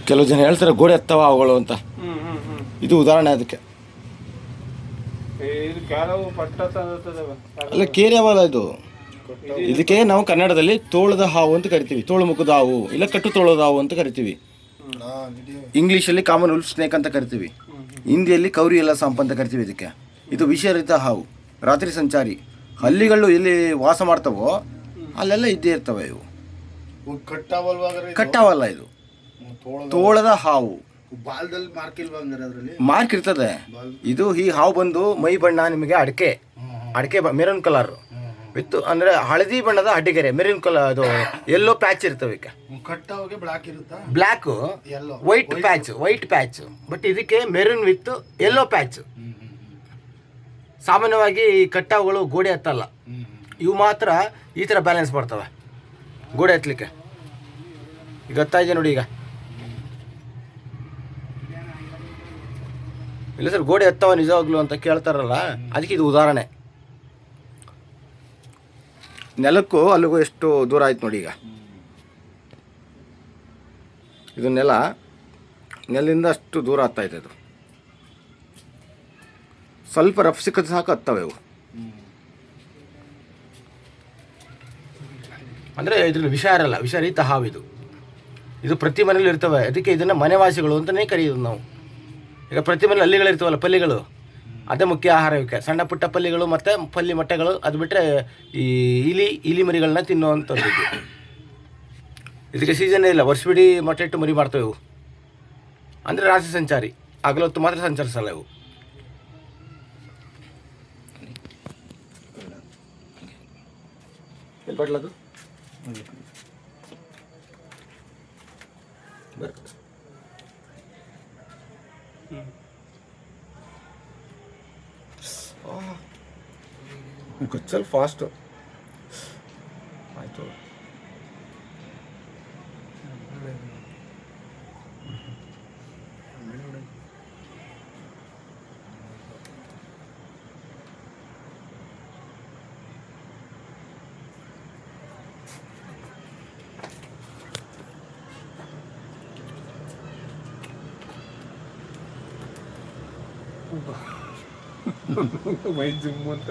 ಕೆಲವು ಜನ ಹೇಳ್ತಾರೆ ಗೋಡೆ ಎತ್ತವ ಅವುಗಳು ಅಂತ. ಇದು ಉದಾಹರಣೆ ಅದಕ್ಕೆ. ಅಲ್ಲ ಕೇರ್ಯವಲ್ಲ ಇದು. ಇದಕ್ಕೆ ನಾವು ಕನ್ನಡದಲ್ಲಿ ತೋಳದ ಹಾವು ಅಂತ ಕರಿತೀವಿ, ತೋಳು ಮುಖದ ಹಾವು, ಇಲ್ಲ ಕಟ್ಟು ತೋಳದ ಹಾವು ಅಂತ ಕರಿತೀವಿ. ಇಂಗ್ಲೀಷಲ್ಲಿ ಕಾಮನ್ ಉಲ್ಫ್ ಸ್ನೇಕ್ ಅಂತ ಕರಿತೀವಿ, ಹಿಂದಿಯಲ್ಲಿ ಕೌರಿ ಎಲ್ಲ ಸಾಂಪ್ ಅಂತ ಕರಿತೀವಿ. ಇದಕ್ಕೆ ಇದು ವಿಷರಹಿತ ಹಾವು, ರಾತ್ರಿ ಸಂಚಾರಿ. ಹಳ್ಳಿಗಳು ಎಲ್ಲಿ ವಾಸ ಮಾಡ್ತಾವೋ ಅಲ್ಲೆಲ್ಲ ಇದ್ದೇ ಇರ್ತವೆ ಇವು. ಕಟ್ಟಾವಲ್ಲ, ಇದು ತೋಳದ ಹಾವು. ಮಾರ್ಕ್ ಇರ್ತದೆ. ಇದು ಈ ಹಾವು ಬಂದು ಮೈ ಬಣ್ಣ ನಿಮಗೆ ಅಡಕೆ ಮೆರೂನ್ ಕಲರ್ ವಿತ್ ಅಂದ್ರೆ ಹಳದಿ ಬಣ್ಣದ ಅಡ್ಡಿಗೆರೆ, ಮೆರೂನ್ ಕಲರ್, ಅದು ಯೆಲ್ಲೋ ಪ್ಯಾಚ್ ಇರ್ತವೆ. ಬ್ಲ್ಯಾಕ್ ವೈಟ್ ಪ್ಯಾಚ್ ಬಟ್ ಇದಕ್ಕೆ ಮೆರೂನ್ ವಿತ್ ಯೆಲ್ಲೋ ಪ್ಯಾಚ್. ಸಾಮಾನ್ಯವಾಗಿ ಈ ಕಟ್ಟಾವುಗಳು ಗೋಡೆ ಹತ್ತಲ್ಲ, ಇವು ಮಾತ್ರ ಈ ಥರ ಬ್ಯಾಲೆನ್ಸ್ ಮಾಡ್ತವೆ ಗೋಡೆ ಹತ್ತಲಿಕ್ಕೆ. ಈಗ ಹತ್ತಾ ಇದೆ ನೋಡಿ. ಈಗ ಇಲ್ಲ ಸರ್ ಗೋಡೆ ಹತ್ತವ ನಿಜವಾಗ್ಲು ಅಂತ ಕೇಳ್ತಾರಲ್ಲ, ಅದಕ್ಕೆ ಇದು ಉದಾಹರಣೆ. ನೆಲಕ್ಕೂ ಅಲ್ಲಿಗೂ ಎಷ್ಟು ದೂರ ಆಯ್ತು ನೋಡಿ. ಈಗ ಇದು ನೆಲದಿಂದ ಅಷ್ಟು ದೂರ ಆಗ್ತಾಯಿದೆ. ಇದು ಸ್ವಲ್ಪ ರಫ್ ಸಿಕ್ಕದು ಸಾಕು ಹತ್ತವೆ ಇವು. ಅಂದರೆ ಇದ್ರಲ್ಲಿ ವಿಷ ಇರಲ್ಲ, ವಿಷರಹಿತ ಹಾವು ಇದು. ಇದು ಪ್ರತಿ ಮನೇಲಿ ಇರ್ತವೆ, ಅದಕ್ಕೆ ಇದನ್ನು ಮನೆವಾಸಿಗಳು ಅಂತಲೇ ಕರೆಯೋದು ನಾವು. ಈಗ ಪ್ರತಿ ಮನೇಲಿ ಹಳ್ಳಿಗಳಿರ್ತಾವಲ್ಲ, ಪಲ್ಲಿಗಳು, ಅದೇ ಮುಖ್ಯ ಆಹಾರ ಇವಕ್ಕೆ. ಸಣ್ಣ ಪುಟ್ಟ ಪಲ್ಲಿಗಳು ಮತ್ತು ಪಲ್ಲಿ ಮೊಟ್ಟೆಗಳು, ಅದು ಬಿಟ್ಟರೆ ಈ ಇಲಿ ಮರಿಗಳನ್ನ ತಿನ್ನುವಂಥದ್ದು. ಇದಕ್ಕೆ ಸೀಸನ್ನೇ ಇಲ್ಲ, ವರ್ಷವಿಡೀ ಮೊಟ್ಟೆ ಇಟ್ಟು ಮರಿ ಮಾಡ್ತವೆ ಇವು. ಅಂದರೆ ರಾತ್ರಿ ಸಂಚಾರಿ, ಹಗಲೊತ್ತು ಮಾತ್ರ ಸಂಚರಿಸಲ್ಲ ಇವು. ಎಲ್ಲಿ ಬಟ್ಲದು ಕಚ್ಚಲ್ ಫಾಸ್ಟ್ ಆಯಿತು. ಮೈ ಜುಮ್ ಅಂತ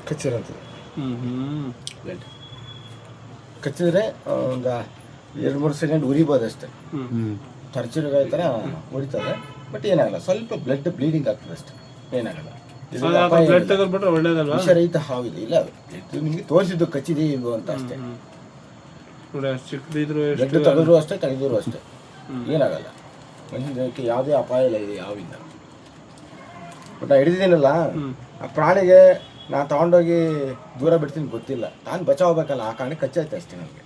ಕಚ್ಚಿರಂತದೆ. ಕಚ್ಚಿದ್ರೆ ಒಂದು 2-3 ಸೆಕೆಂಡ್ ಉರಿಬೋದು ಅಷ್ಟೇ. ಟರ್ಚರ್ಗಾಯ ಥರ ಉರಿತದೆ, ಬಟ್ ಏನಾಗಲ್ಲ. ಸ್ವಲ್ಪ ಬ್ಲೀಡಿಂಗ್ ಆಗ್ತದೆ ಅಷ್ಟೇ, ಏನಾಗಲ್ಲ. ವಿಷರಹಿತ ಹಾವು ಇದು. ಇಲ್ಲ, ಇದು ನಿಮಗೆ ತೋರಿಸಿದ್ದು ಕಚ್ಚಿದೆ ಇದು ಅಂತ ಅಷ್ಟೇ. ಬ್ಲಡ್ ತೆಗೆದ್ರು ಅಷ್ಟೇ, ತೆಗೆದ್ರು ಅಷ್ಟೇ, ಏನಾಗಲ್ಲ. ಮನುಷ್ಯಕ್ಕೆ ಯಾವುದೇ ಅಪಾಯ ಇಲ್ಲ ಇದೆ ಯಾವಿಂದ. ಬಟ್ ನಾನು ಹಿಡಿದಿದ್ದೀನಲ್ಲ, ಆ ಪ್ರಾಣಿಗೆ ನಾನು ತಗೊಂಡೋಗಿ ದೂರ ಬಿಡ್ತೀನಿ ಗೊತ್ತಿಲ್ಲ, ನಾನು ಬಚಾವಬೇಕಲ್ಲ, ಆ ಕಾರಣಕ್ಕೆ ಕಚ್ಚೈತೆ ಅಷ್ಟೇ ನನಗೆ.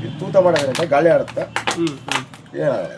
ಇದು ತೂತ ಮಾಡೋದ್ರಿಂದ ಗಾಳಿ ಆಡುತ್ತೆ, ಏನಾಗಲ್ಲ.